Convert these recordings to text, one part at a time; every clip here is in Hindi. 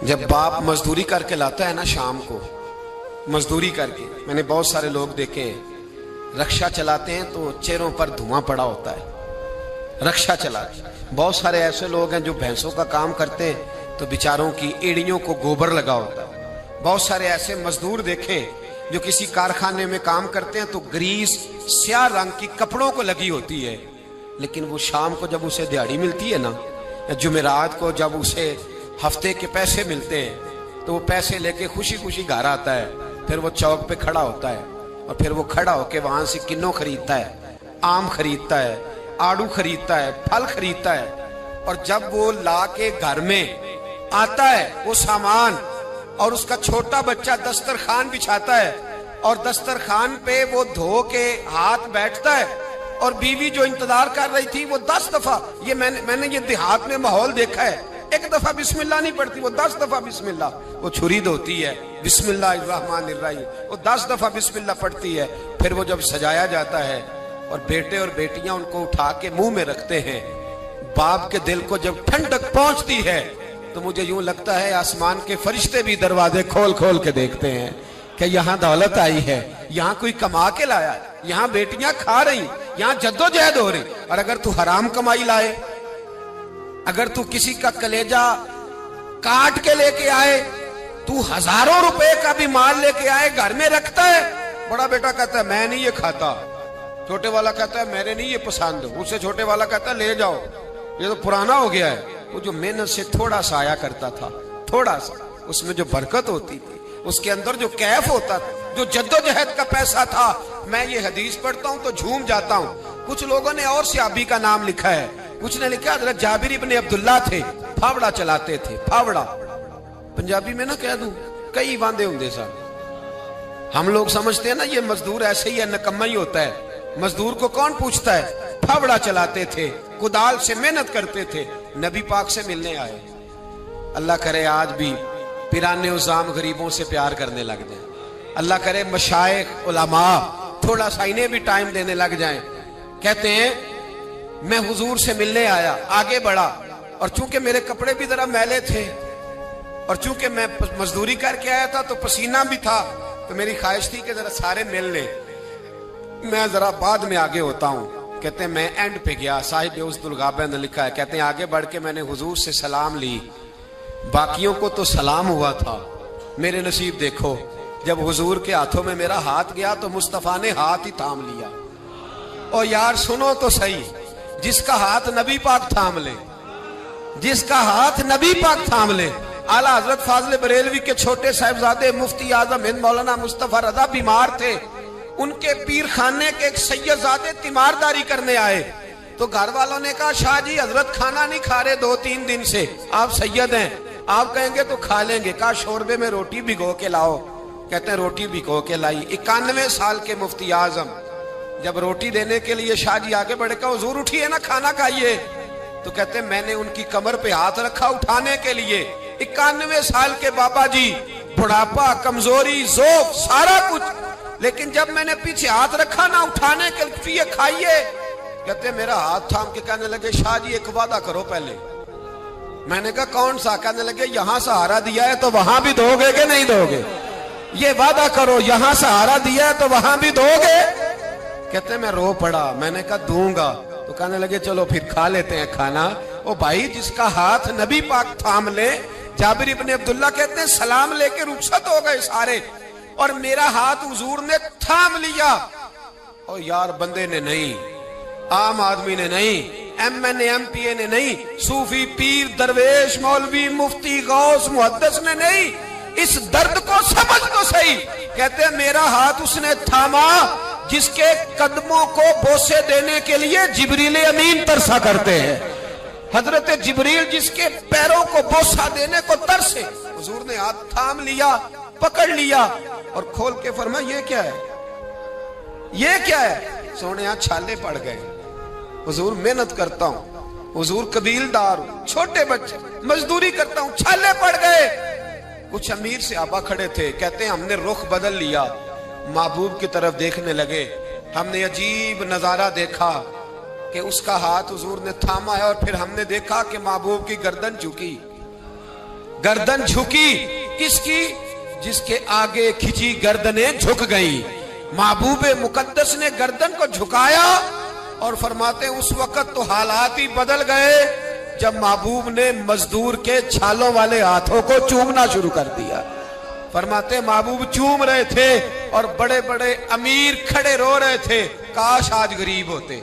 जब बाप मजदूरी करके लाता है ना शाम को, मजदूरी करके, मैंने बहुत सारे लोग देखे हैं रक्षा चलाते हैं तो चेहरों पर धुआं पड़ा होता है, रक्षा चलाते। बहुत सारे ऐसे लोग हैं जो भैंसों का काम करते हैं तो बेचारों की एड़ियों को गोबर लगा होता है। बहुत सारे ऐसे मजदूर देखे जो किसी कारखाने में काम करते हैं तो ग्रीस स्याह रंग की कपड़ों को लगी होती है, लेकिन वो शाम को जब उसे दिहाड़ी मिलती है ना, जुमेरात को जब उसे हफ्ते के पैसे मिलते हैं तो वो पैसे लेके खुशी खुशी घर आता है। फिर वो चौक पे खड़ा होता है और फिर वो खड़ा होके वहां से किन्नों खरीदता है, आम खरीदता है, आड़ू खरीदता है, फल खरीदता है। और जब वो ला के घर में आता है वो सामान, और उसका छोटा बच्चा दस्तरखान बिछाता है और दस्तरखान पे वो धो के हाथ बैठता है, और बीवी जो इंतजार कर रही थी वो 10 दफा, ये मैंने ये देहात में माहौल देखा है, एक दफा बिस्मिल्लाह नहीं पढ़ती, वो 10 दफा बिस्मिल्लाह। वो छुरी धोती है, बिस्मिल्लाहिर्रहमानिर्रहीम, वो 10 दफा बिस्मिल्लाह पढ़ती है। फिर वो जब सजाया जाता है और बेटे और बेटियां उनको उठा के मुंह में रखते हैं, बाप के दिल को जब ठंडक पहुंचती है तो मुझे यूं लगता है आसमान के फरिश्ते भी दरवाजे खोल खोल के देखते हैं कि यहाँ दौलत आई है, यहाँ कोई कमा के लाया है, यहाँ बेटियां खा रही, यहाँ जद्दोजहद हो रही। और अगर तू हराम कमाई लाए, अगर तू किसी का कलेजा काट के लेके आए, तू हजारों रुपए का भी माल लेके आए, घर में रखता है, बड़ा बेटा कहता है मैं नहीं ये खाता, छोटे वाला कहता है मेरे नहीं ये पसंद, उससे छोटे वाला कहता है ले जाओ, ये तो पुराना हो गया है। वो जो मेहनत से थोड़ा सा आया करता था, थोड़ा सा, उसमें जो बरकत होती थी, उसके अंदर जो कैफ होता था, जो जद्दोजहद का पैसा था। मैं ये हदीस पढ़ता हूँ तो झूम जाता हूँ। कुछ लोगों ने और सहाबी का नाम लिखा है, कुछ ने लिखा हज़रत जाबिर इब्ने अब्दुल्ला थे, फावड़ा चलाते थे, फावड़ा पंजाबी में ना कह दूं, कई वांदे होंगे साहब। हम लोग समझते हैं ना ये मजदूर ऐसे ही है, नकम्मा ही होता है। मजदूर को कौन पूछता है? फावड़ा चलाते थे, कुदाल से मेहनत करते थे, नबी पाक से मिलने आए। अल्लाह करे आज भी पिराने उजाम गरीबों से प्यार करने लग जाए। अल्लाह करे मशाइख उलमा थोड़ा सा इन्हें भी टाइम देने लग जाएं। कहते हैं मैं हुजूर से मिलने आया, आगे बढ़ा, और चूंकि मेरे कपड़े भी जरा मैले थे और चूंकि मैं मजदूरी करके आया था तो पसीना भी था, तो मेरी ख्वाहिश थी कि जरा सारे मिल ले, मैं जरा बाद में आगे होता हूँ। कहते हैं मैं एंड पे गया, साहिब उस्दुल गाबा ने लिखा है, कहते हैं आगे बढ़ के मैंने हुजूर से सलाम ली, बाकियों को तो सलाम हुआ था, मेरे नसीब देखो जब हुजूर के हाथों में मेरा हाथ गया तो मुस्तफा ने हाथ ही थाम लिया। और यार सुनो तो सही, जिसका हाथ नबी पाक थाम ले, जिसका हाथ नबी पाक थाम ले। आला हजरत फाजिल बरेलवी के छोटे साहिबजादे मुफ्ती आजम हिंद मौलाना मुस्तफा रजा बीमार थे, उनके पीर खाने के एक सैयदजादे तीमारदारी करने आए, तो घर वालों ने कहा शाह जी हजरत खाना नहीं खा रहे 2-3 दिन से, आप सैयद हैं, आप कहेंगे तो खा लेंगे। कहा शोरबे में रोटी भिगो के लाओ। कहते हैं रोटी भिगो के लाई। 91 साल के मुफ्ती आजम जब रोटी देने के लिए शाह जी आगे बढ़े, कहा हुजूर उठिए ना, खाना खाइए। तो कहते हैं मैंने उनकी कमर पे हाथ रखा उठाने के लिए। 91 साल के बाबा जी, बुढ़ापा, कमजोरी, जोफ, सारा कुछ, लेकिन जब मैंने पीछे हाथ रखा ना उठाने के लिए, खाइए, कहते मेरा हाथ थाम के कहने लगे शाह जी एक वादा करो पहले। मैंने कहा कौन सा? कहने लगे यहां सहारा दिया है तो वहां भी दोगे कि नहीं दोगे? ये वादा करो, यहां सहारा दिया है तो वहां भी दोगे? कहते मैं रो पड़ा। मैंने कहा दूंगा। तो कहने लगे चलो फिर खा लेते हैं खाना। ओ भाई जिसका हाथ नबी पाक थाम ले, जाबिर इब्ने अब्दुल्ला कहते हैं सलाम लेके रुखसत हो गए सारे, और मेरा हाथ हुजूर ने थाम लिया। और यार बंदे ने नहीं, आम आदमी ने नहीं, MNA MPA ने नहीं, सूफी पीर दरवेश मौलवी मुफ्ती गौस मुहद्दिस ने नहीं, इस दर्द को समझ तो सही। कहते हैं मेरा हाथ उसने थामा जिसके कदमों को बोसे देने के लिए जिब्रील अमीन तरसा करते हैं। हजरत जिब्रील जिसके पैरों को बोसा देने को तरसे, हुजूर ने हाथ थाम लिया, पकड़ लिया और खोल के फरमाया ये क्या है, ये क्या है? सोने छाले पड़ गए। हुजूर मेहनत करता हूँ, हुजूर कबीलदार हूँ, छोटे बच्चे मजदूरी करता हूँ, छाले पड़ गए। कुछ अमीर से आबा खड़े थे, कहते हैं हमने रुख बदल लिया, महबूब की तरफ देखने लगे, हमने अजीब नजारा देखा कि उसका हाथ हुजूर ने थामा है, और फिर हमने देखा कि महबूब की गर्दन झुकी। गर्दन झुकी किसकी? जिसके आगे खिंची गर्दनें झुक गई। महबूबे मुकद्दस ने गर्दन को झुकाया और फरमाते उस वक्त तो हालात ही बदल गए जब महबूब ने मजदूर के छालों वाले हाथों को चूमना शुरू कर दिया। फरमाते महबूब चूम रहे थे और बड़े बड़े अमीर खड़े रो रहे थे, काश आज गरीब होते।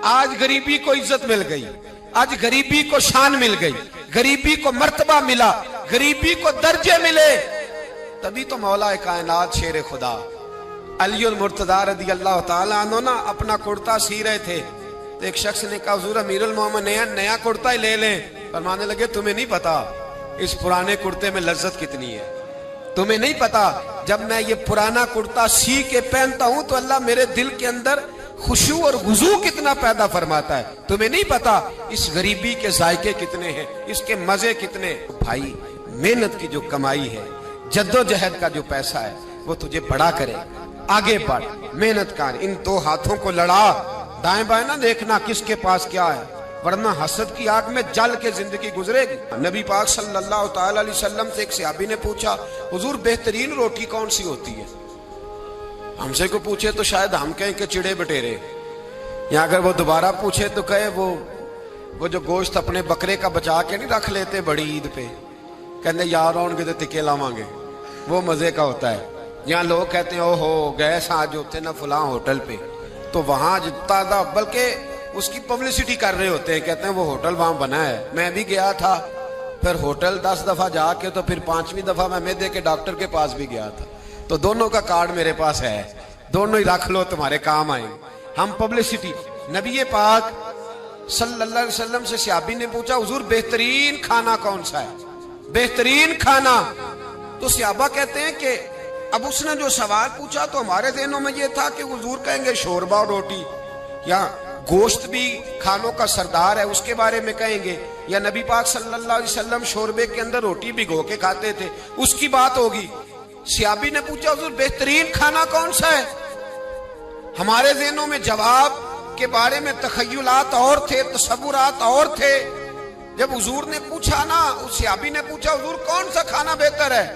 आज गरीबी को इज्जत मिल गई, आज गरीबी को शान मिल गई, गरीबी को मर्तबा मिला, गरीबी को दर्जे मिले। तभी तो मौला कायनात शेर खुदा अलीउल मुर्तजा रदी अल्लाह ताला अन्हु ना अपना कुर्ता सी रहे थे तो एक शख्स ने कहा हुजूर अमीरुल मोमिनीन नया कुर्ता ही ले लें। फरमाने लगे तुम्हें नहीं पता इस पुराने कुर्ते में लज्जत कितनी है, तुम्हें नहीं पता जब मैं ये पुराना कुर्ता सी के पहनता हूं तो अल्लाह मेरे दिल के अंदर खुशू और गुजू कितना पैदा फरमाता है, तुम्हें नहीं पता इस गरीबी के जायके कितने हैं, इसके मजे कितने। भाई मेहनत की जो कमाई है, जद्दोजहद का जो पैसा है वो तुझे बड़ा करे, आगे बढ़, मेहनत कर, इन दो हाथों को लड़ा, दाएं बाएं ना देखना किसके पास क्या है, वरना हसद की आग में जल के जिंदगी गुजरेगी। नबी पाक सल्लल्लाहु ताला अलैहि वसल्लम से एक सहाबी ने पूछा हुजूर बेहतरीन रोटी कौन सी होती है? हमसे को पूछे तो शायद हम कहें कि चिड़े बटेरे, या अगर वो दोबारा पूछे तो कहे वो जो गोश्त अपने बकरे का बचा के नहीं रख लेते बड़ी ईद पे, कहते यार आउणगे तो टिके लावांगे, वो मजे का होता है। यहाँ लोग कहते हैं ओहो गए आज होते ना फलां होटल पे, तो वहां जितना था बल्कि उसकी पब्लिसिटी कर रहे होते हैं, कहते हैं वो होटल वहां बना है। मैं भी गया था, फिर होटल 10 दफा जाके तो फिर 5वीं दफा मैं मैदे के डॉक्टर के पास भी गया था, तो दोनों का कार्ड मेरे पास है, दोनों ही रख लो तुम्हारे काम आएंगे। हम पब्लिसिटी। नबी पाक सल्लल्लाहु अलैहि वसल्लम से सहाबी ने पूछा हुजूर बेहतरीन खाना कौन सा है, बेहतरीन खाना? तो सहाबा कहते हैं कि अब उसने जो सवाल पूछा तो हमारे ज़हनों में ये था कि हुजूर कहेंगे शोरबा और रोटी, या गोश्त भी खानों का सरदार है उसके बारे में कहेंगे, या नबी पाक सल्लल्लाहु अलैहि वसल्लम शोरबे के अंदर रोटी भिगो के खाते थे उसकी बात होगी। सहाबी ने पूछा हुजूर बेहतरीन खाना कौन सा है? हमारे ज़हनों में जवाब के बारे में तखय्युलात और थे, तसव्वुरात और थे। जब हुजूर ने पूछा ना, उस सहाबी ने पूछा हुजूर कौन सा खाना बेहतर है?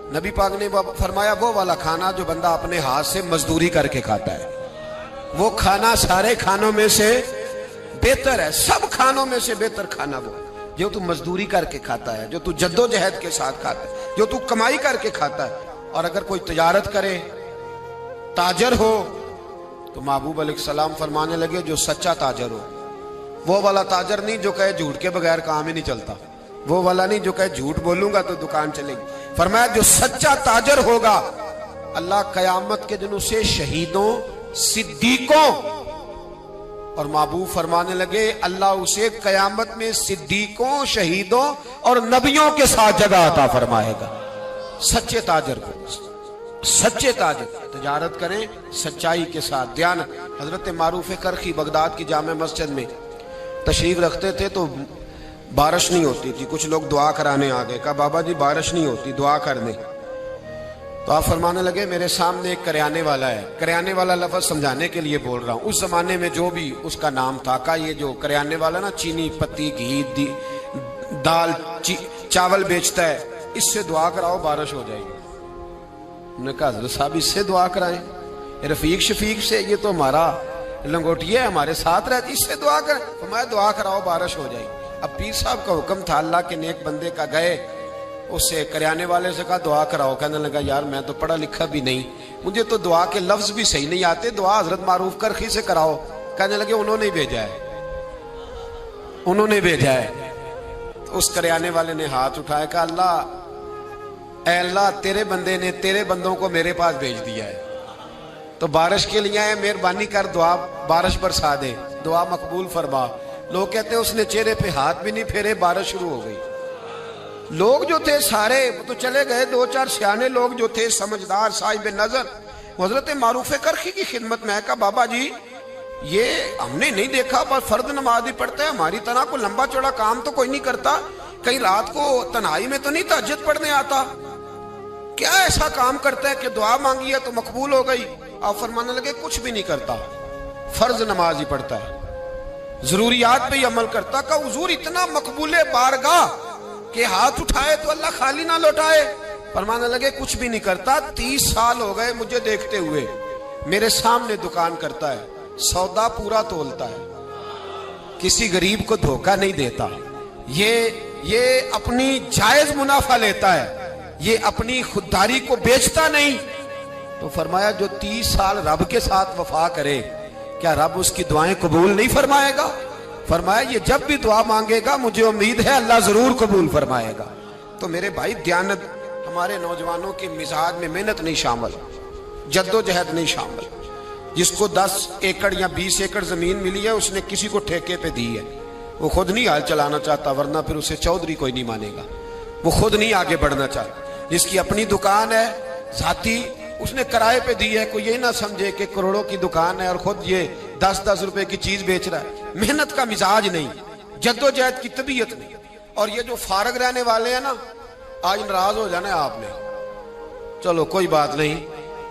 नबी पाक ने फरमाया वो वाला खाना जो बंदा अपने हाथ से मजदूरी करके खाता है, वो खाना सारे खानों में से बेहतर है, सब खानों में से बेहतर खाना वो जो तू मजदूरी करके खाता है, जो तू जद्दोजहद के साथ खाता है, जो तू कमाई करके खाता है। और अगर कोई तजारत करे, ताजर हो, तो महबूब अलैहिस्सलाम फरमाने लगे जो सच्चा ताजर हो, वो वाला ताजर नहीं जो कहे झूठ के बगैर काम ही नहीं चलता, वो वाला नहीं जो कहे झूठ बोलूंगा तो दुकान चलेगी। फरमाया जो सच्चा ताजर होगा अल्लाह कयामत के दिन उसे शहीदों, सिद्दीकों, और महबूब फरमाने लगे अल्लाह उसे कयामत में सिद्दीकों, शहीदों और नबियों के साथ जगह अता फरमाएगा। सच्चे ताजर को, सच्चे ताजर तिजारत करें सच्चाई के साथ। ध्यान, हजरत मारूफ करखी बगदाद की जामे मस्जिद में तशरीफ रखते थे तो बारिश नहीं होती थी, कुछ लोग दुआ कराने आ गए, कहा बाबा जी बारिश नहीं होती, दुआ कर दें। तो आप फरमाने लगे मेरे सामने एक करियाने वाला है, करियाने वाला लफ्ज समझाने के लिए बोल रहा हूँ, उस जमाने में जो भी उसका नाम था, का ये जो करियाने वाला ना चीनी, पत्ती, घी, दाल, चावल बेचता है, इससे दुआ कराओ बारिश हो जाएगी। उन्होंने कहा हज़रत साहब इससे दुआ कराएं, रफीक शफीक से, ये तो हमारा लंगोटिया है, हमारे साथ रहती, इससे दुआ करें। तो मैं दुआ कराओ बारिश हो जाएगी। अब पीर साहब का हुक्म था, अल्लाह के नेक बंदे का, गए उससे करियाने वाले से कहा दुआ कराओ। कहने लगा यार मैं तो पढ़ा लिखा भी नहीं, मुझे तो दुआ के लफ्ज भी सही नहीं आते, दुआ हजरत मारूफ करखी से कराओ। कहने लगे उन्होंने भेजा है, उन्होंने भेजा है। तो उस करियाने वाले ने हाथ उठाया, कहा अल्लाह, ऐ अल्लाह तेरे बंदे ने तेरे बंदों को मेरे पास भेज दिया है, तो बारिश के लिए आए, मेहरबानी कर दुआ बारिश बरसा दे, दुआ मकबूल फरमा। लोग कहते हैं उसने चेहरे पे हाथ भी नहीं फेरे, बारिश शुरू हो गई। लोग जो थे सारे तो चले गए, 2-4 सियाने लोग जो थे समझदार साहिब नजर, हजरत मारूफ करखी की खिदमत में कहा बाबा जी ये हमने नहीं देखा, पर फर्द नमाज ही पढ़ते हैं, हमारी तरह को लंबा चौड़ा काम तो कोई नहीं करता, कहीं रात को तन्हाई में तो नहीं तहज्जुद पढ़ने आता, क्या ऐसा काम करता है कि दुआ मांगी है तो मकबूल हो गई? आप फरमाने लगे कुछ भी नहीं करता, फर्ज नमाज ही पढ़ता है, जरूरियात पे ही अमल करता। का हुजूर इतना मकबूले बारगाह कि हाथ उठाए तो अल्लाह खाली ना लौटाए। फरमाने लगे कुछ भी नहीं करता, 30 साल हो गए मुझे देखते हुए, मेरे सामने दुकान करता है, सौदा पूरा तोलता है, किसी गरीब को धोखा नहीं देता, ये अपनी जायज मुनाफा लेता है, ये अपनी खुददारी को बेचता नहीं। तो फरमाया जो 30 साल रब के साथ वफा करे, क्या रब उसकी दुआएं कबूल नहीं फरमाएगा? फरमाया ये जब भी दुआ मांगेगा मुझे उम्मीद है अल्लाह जरूर कबूल फरमाएगा। तो मेरे भाई दयानत, हमारे नौजवानों के मिजाज में मेहनत नहीं शामिल, जद्दोजहद नहीं शामिल। जिसको 10 एकड़ या 20 एकड़ जमीन मिली है उसने किसी को ठेके पे दी है, वो खुद नहीं हाल चलाना चाहता, वरना फिर उसे चौधरी कोई नहीं मानेगा। वो खुद नहीं आगे बढ़ना चाहता। जिसकी अपनी दुकान है जाती, उसने किराए पे दी है, कोई ये ना समझे कि करोड़ों की दुकान है और खुद ये 10-10 रुपए की चीज बेच रहा है। मेहनत का मिजाज नहीं, जद्दोजहद की तबीयत नहीं। और ये जो फारग रहने वाले हैं ना, आज नाराज हो जाना है आपने, चलो कोई बात नहीं,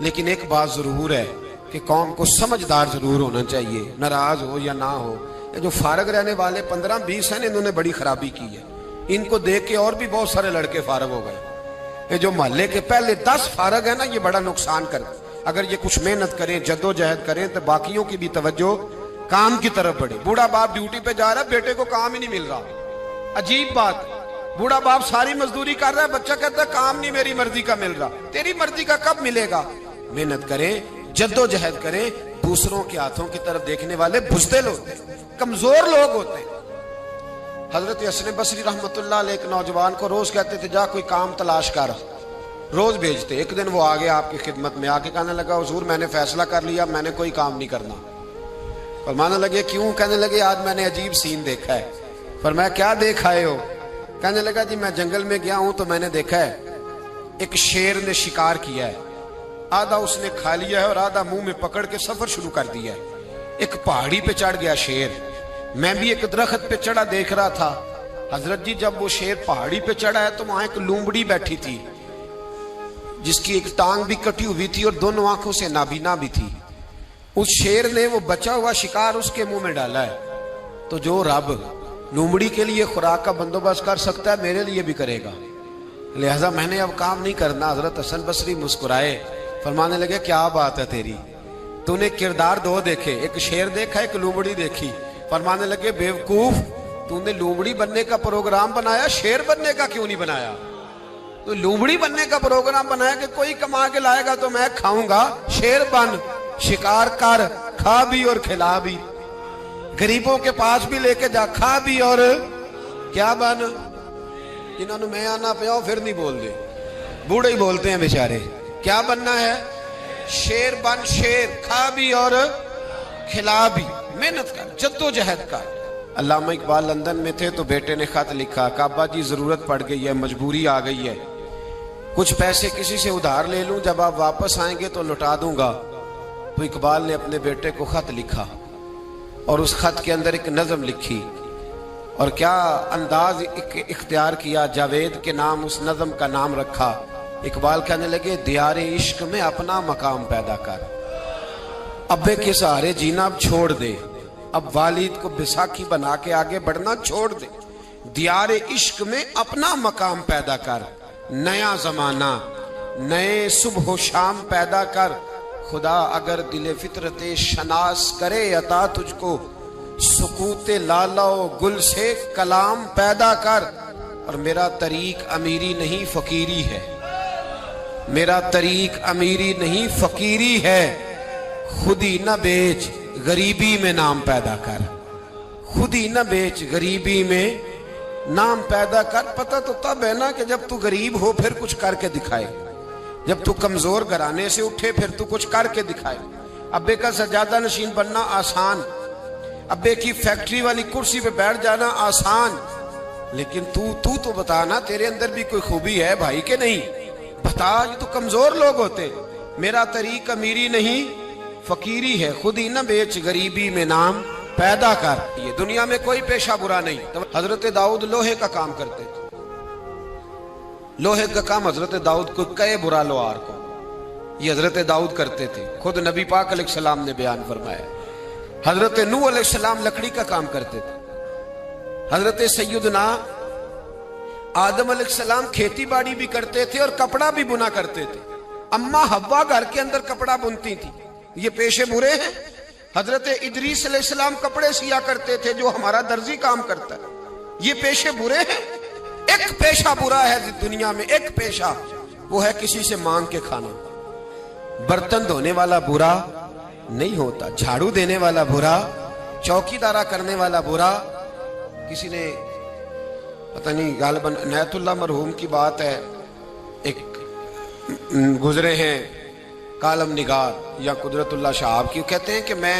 लेकिन एक बात जरूर है कि कौम को समझदार जरूर होना चाहिए, नाराज हो या ना हो। ये जो फारग रहने वाले 15-20 हैं, इन्होंने बड़ी खराबी की है। इनको देख के और भी बहुत सारे लड़के फारग हो गए। ये जो मोहल्ले के पहले 10 फारग है ना, ये बड़ा नुकसान कर। अगर ये कुछ मेहनत करें, जद्दोजहद करें, तो बाकियों की भी तवज्जो काम की तरफ बढ़े। बूढ़ा बाप ड्यूटी पे जा रहा है, बेटे को काम ही नहीं मिल रहा, अजीब बात। बूढ़ा बाप सारी मजदूरी कर रहा है, बच्चा कहता है काम नहीं मेरी मर्जी का मिल रहा। तेरी मर्जी का कब मिलेगा? मेहनत करें, जद्दोजहद करें। दूसरों के हाथों की तरफ देखने वाले बुज़दिल होते हैं, कमजोर लोग होते हैं। हजरत हसन बसरी रहमतुल्लाह अलैह एक नौजवान को रोज कहते थे जा कोई काम तलाश कर, रोज भेजते। एक दिन वो आ गया आपकी खिदमत में, आके कहने लगा हुजूर मैंने फैसला कर लिया, मैंने कोई काम नहीं करना। फरमाने लगे क्यों? कहने लगे आज मैंने अजीब सीन देखा है। फरमाया क्या देख आए हो? कहने लगा जी मैं जंगल में गया हूं तो मैंने देखा है एक शेर ने शिकार किया है, आधा उसने खा लिया है और आधा मुंह में पकड़ के सफर शुरू कर दिया है। एक पहाड़ी पे चढ़ गया शेर, मैं भी एक दरख्त पे चढ़ा देख रहा था। हजरत जी जब वो शेर पहाड़ी पे चढ़ा है तो वहां एक लूमड़ी बैठी थी जिसकी एक टांग भी कटी हुई थी और दोनों आंखों से नाबीना भी थी। उस शेर ने वो बचा हुआ शिकार उसके मुंह में डाला है। तो जो रब लूमड़ी के लिए खुराक का बंदोबस्त कर सकता है मेरे लिए भी करेगा, लिहाजा मैंने अब काम नहीं करना। हजरत हसन बसरी मुस्कुराए, फरमाने लगे क्या बात है तेरी, तूने किरदार दो देखे, एक शेर देखा एक लूमड़ी देखी। फरमाने लगे बेवकूफ, तूने लूमड़ी बनने का प्रोग्राम बनाया, शेर बनने का क्यों नहीं बनाया? तो लूमड़ी बनने का प्रोग्राम बनाया कि कोई कमा के लाएगा तो मैं खाऊंगा, शेर बन, शिकार कर, खा भी और खिला भी, गरीबों के पास भी लेके जा, खा भी और क्या बन। जिन्होंने मैं आना पिया फिर नहीं बोल दे, बूढ़े ही बोलते हैं बेचारे। क्या बनना है? शेर बन, शेर, खा भी और खिला भी, मेहनत कर, जद्दोजहद कर। अल्लामा इकबाल लंदन में थे तो बेटे ने खत लिखा, काबा जी जरूरत पड़ गई है, मजबूरी आ गई है, कुछ पैसे किसी से उधार ले लूं, जब आप वापस आएंगे तो लौटा दूंगा। तो इकबाल ने अपने बेटे को खत लिखा और उस खत के अंदर एक नज़म लिखी और क्या अंदाज इख्तियार किया, जावेद के नाम उस नज़म का नाम रखा। इकबाल कहने लगे दियारे इश्क में अपना मकाम पैदा कर, अब्बे के सहारे जीना अब छोड़ दे, अब वालिद को बैसाखी बना के आगे बढ़ना छोड़ दे। दियारे इश्क में अपना मकाम पैदा कर, नया जमाना नए सुबह शाम पैदा कर। खुदा अगर दिले फितरते शनास करे अता तुझको, सुकूते लालाओ गुल से कलाम पैदा कर। और मेरा तरीक अमीरी नहीं फकीरी है, मेरा तरीक अमीरी नहीं फकीरी है, खुद ही न बेच गरीबी में नाम पैदा कर, खुद ही न बेच गरीबी में नाम पैदा कर। पता तो तब है ना कि जब तू गरीब हो फिर कुछ करके दिखाए, जब तू कमजोर घराने से उठे फिर तू कुछ करके दिखाए। अब्बे का सजादा नशीन बनना आसान, अब्बे की फैक्ट्री वाली कुर्सी पे बैठ जाना आसान, लेकिन तू तो बता ना, तेरे अंदर भी कोई खूबी है भाई के नहीं? बता, ये तो कमजोर लोग होते। मेरा तरीक अमीरी नहीं फकीरी है, खुद ही न बेच गरीबी में नाम पैदा कर। ये दुनिया में कोई पेशा बुरा नहीं। तो हजरत दाऊद लोहे का काम करते थे, लोहे का काम हजरत दाऊद को कहे बुरा लोहार को, ये हजरत दाऊद करते थे। खुद नबी पाक अलैहिस्सलाम ने बयान फरमाया। हजरत नूह अलैहिस्सलाम लकड़ी का काम करते थे। हजरत सैयदना आदम अलैहिस्सलाम खेती बाड़ी भी करते थे और कपड़ा भी बुना करते थे। अम्मा हव्वा घर के अंदर कपड़ा बुनती थी। ये पेशे बुरे हैं। हजरत इदरीस अलैहिस्सलाम कपड़े सिया करते थे, जो हमारा दर्जी काम करता है। ये पेशे बुरे हैं। एक पेशा बुरा है दुनिया में, एक पेशा, वो है किसी से मांग के खाना। बर्तन धोने वाला बुरा नहीं होता, झाड़ू देने वाला बुरा, चौकीदारा करने वाला बुरा। किसी ने पता नहीं, गालिबन नयतुल्लाह मरहूम की बात है, एक गुजरे हैं कालम निगार या कुदरतुल्लाह साहब की, कहते हैं कि मैं,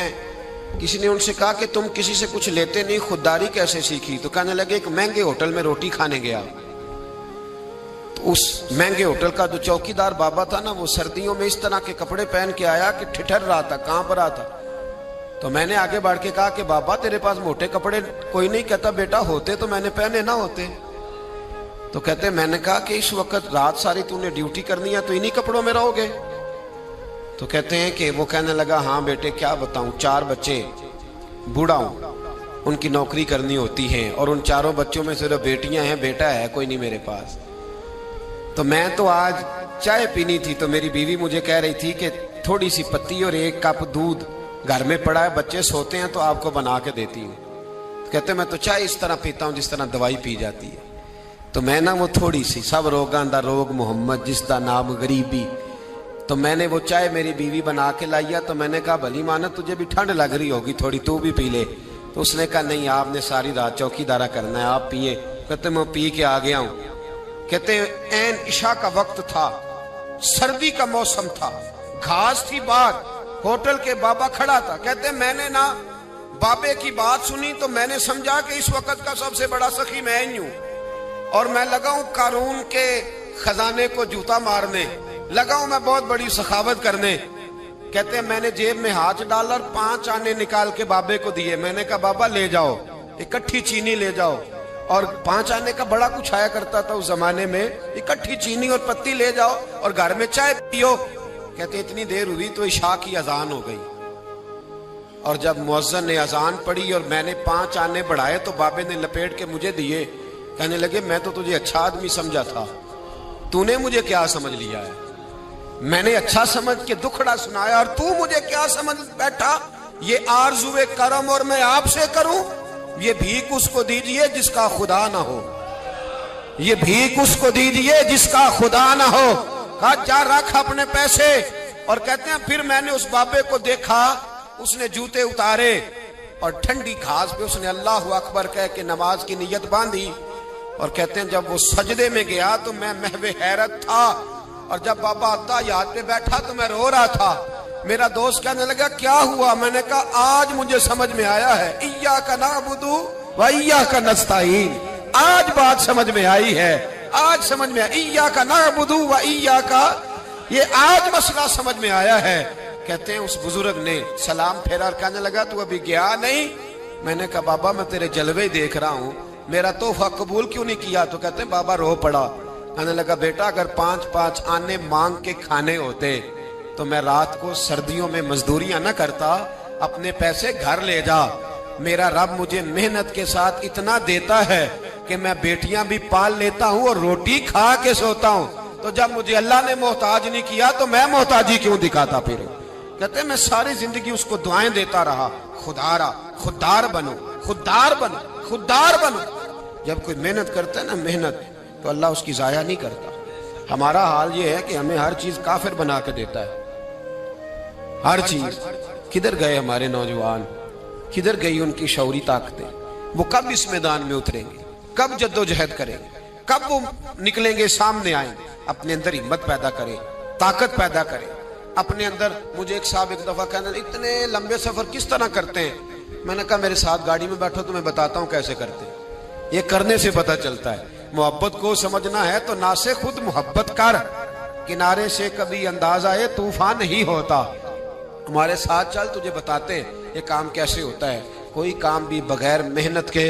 किसी ने उनसे कहा कि तुम किसी से कुछ लेते नहीं, खुददारी कैसे सीखी? तो कहने लगे एक महंगे होटल में रोटी खाने गया, तो उस महंगे होटल का जो चौकीदार बाबा था ना, वो सर्दियों में इस तरह के कपड़े पहन के आया कि ठिठर रहा था, कांप रहा था। तो मैंने आगे बढ़ के कहा कि बाबा तेरे पास मोटे कपड़े कोई नहीं? कहता बेटा होते तो मैंने पहने ना होते। तो कहते मैंने कहा कि इस वक्त रात सारी तूने ड्यूटी करनी है तो इन्हीं कपड़ों में रहोगे? तो कहते हैं कि वो कहने लगा हाँ बेटे क्या बताऊं, 4 बच्चे, बूढ़ा हूं, उनकी नौकरी करनी होती है और उन 4 बच्चों में सिर्फ बेटियां हैं, बेटा है कोई नहीं मेरे पास। तो मैं तो आज चाय पीनी थी तो मेरी बीवी मुझे कह रही थी कि थोड़ी सी पत्ती और 1 कप दूध घर में पड़ा है, बच्चे सोते हैं तो आपको बना के देती हूँ। कहते मैं तो चाय इस तरह पीता हूँ जिस तरह दवाई पी जाती है। तो मैं ना वो थोड़ी सी, सब रोगां दा रोग मोहम्मद जिसका नाम गरीबी, तो मैंने वो चाय मेरी बीवी बना के लाइया। तो मैंने कहा भली माना तुझे भी ठंड लग रही होगी थोड़ी, तू भी पी ले। तो उसने कहा नहीं आपने सारी रात चौकीदारा करना है, आप पिए। कहते मैं पी के आ गया हूँ। कहते ऐन इशा का वक्त था, सर्दी का मौसम था, घास थी बाहर, होटल के बाबा खड़ा था। कहते मैंने ना बाबे की बात सुनी तो मैंने समझा कि इस वक्त का सबसे बड़ा सखी मैं ही हूं, और मैं लगा हूं कारून के खजाने को जूता मारने, लगा हूं मैं बहुत बड़ी सखावत करने। कहते मैंने जेब में हाथ डाला और 5 आने निकाल के बाबे को दिए। मैंने कहा बाबा ले जाओ, इकट्ठी चीनी ले जाओ। और 5 आने का बड़ा कुछ आया करता था उस जमाने में, इकट्ठी चीनी और पत्ती ले जाओ और घर में चाय पियो। कहते इतनी देर हुई तो इशा की अजान हो गई, और जब मुअज्जिन ने अजान पढ़ी और मैंने 5 आने बढ़ाए तो बाबे ने लपेट के मुझे दिए। कहने लगे मैं तो तुझे अच्छा आदमी समझा था, तूने मुझे क्या समझ लिया है? मैंने अच्छा समझ के दुखड़ा सुनाया और तू मुझे क्या समझ बैठा? ये आरज़ुए करम और मैं आपसे करूं? ये भीख उसको दीजिए जिसका खुदा ना हो, ये भीख उसको दीजिए जिसका खुदा ना हो। कहा जा रख अपने पैसे। और कहते हैं फिर मैंने उस बाबे को देखा, उसने जूते उतारे और ठंडी घास पे उसने अल्लाह अकबर कह के नमाज की नीयत बांधी। और कहते हैं जब वो सजदे में गया तो मैं महवे हैरत था, और जब बाबा अत्ताहियात पे बैठा तो मैं रो रहा था। मेरा दोस्त कहने लगा क्या हुआ? मैंने कहा आज मुझे समझ में आया है, इय्याका नअबुदु व इय्याका नस्तईन। आज बात समझ में आई है, आज समझ में आया, इय्याका नअबुदु व इय्याका, ये आज मसला समझ में आया है। कहते हैं उस बुजुर्ग ने सलाम फेरा और कहने लगा तू अभी गया नहीं? मैंने कहा बाबा मैं तेरे जलवे देख रहा हूँ, मेरा तोहफा कबूल क्यों नहीं किया? तो कहते हैं बाबा रो पड़ा। कहने लगा बेटा अगर 5-5 आने मांग के खाने होते तो मैं रात को सर्दियों में मजदूरियां ना करता, अपने पैसे घर ले जा। मेरा रब मुझे मेहनत के साथ इतना देता है कि मैं बेटियां भी पाल लेता हूं और रोटी खा के सोता हूं। तो जब मुझे अल्लाह ने मोहताज नहीं किया तो मैं मोहताजी क्यों दिखाता फिर? कहते मैं सारी जिंदगी उसको दुआएं देता रहा, खुदारा, खुददार बनो, खुददार बनो, खुददार बनो। जब कोई मेहनत करता है ना, मेहनत, तो अल्लाह उसकी जाया नहीं करता। हमारा हाल ये है कि हमें हर चीज काफिर बना के देता है, हर चीज। किधर गए हमारे नौजवान, किधर गई उनकी शौरी ताकतें? वो कब इस मैदान में उतरेंगे, कब जद्दोजहद करेंगे, कब वो निकलेंगे, सामने आएंगे? अपने अंदर हिम्मत पैदा करें, ताकत पैदा करें अपने अंदर। मुझे एक साहब एक दफा कहने इतने लंबे सफर किस तरह करते हैं? मैंने कहा मेरे साथ गाड़ी में बैठो तो मैं बताता हूँ कैसे करते हैं। ये करने से पता चलता है। मोहब्बत को समझना है तो ना से खुद मोहब्बत कर, किनारे से कभी अंदाज आए तूफान नहीं होता। हमारे साथ चल, तुझे बताते हैं ये काम कैसे होता है। कोई काम भी बगैर मेहनत के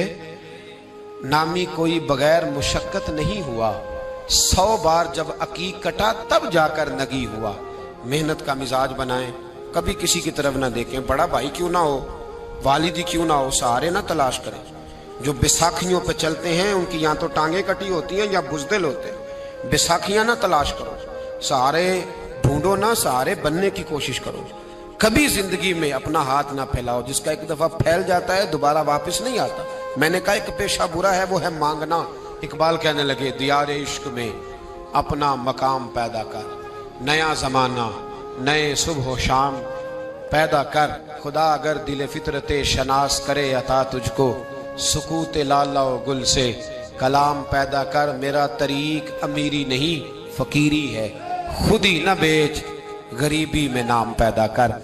नामी, कोई बगैर मुशक्कत नहीं हुआ। 100 बार जब अकीक कटा तब जाकर नगी हुआ। मेहनत का मिजाज बनाएं, कभी किसी की तरफ ना देखें। बड़ा भाई क्यों ना हो, वालिदी क्यों ना हो, सहारे ना तलाश करें। जो बैसाखियों पे चलते हैं उनकी या तो टांगे कटी होती हैं या बुजदिल होते हैं। बैसाखियां ना तलाश करो, सहारे ढूंढो ना, सहारे बनने की कोशिश करो। कभी जिंदगी में अपना हाथ ना फैलाओ, जिसका एक दफा फैल जाता है दोबारा वापस नहीं आता। मैंने कहा एक पेशा बुरा है, वो है मांगना। इकबाल कहने लगे दियारे इश्क में अपना मकाम पैदा कर, नया जमाना नए सुबह शाम पैदा कर। खुदा अगर दिल फितरते शनास करे अता तुझको, सुकूत लाला गुल से कलाम पैदा कर। मेरा तरीक अमीरी नहीं फकीरी है, खुद ही न बेच गरीबी में नाम पैदा कर।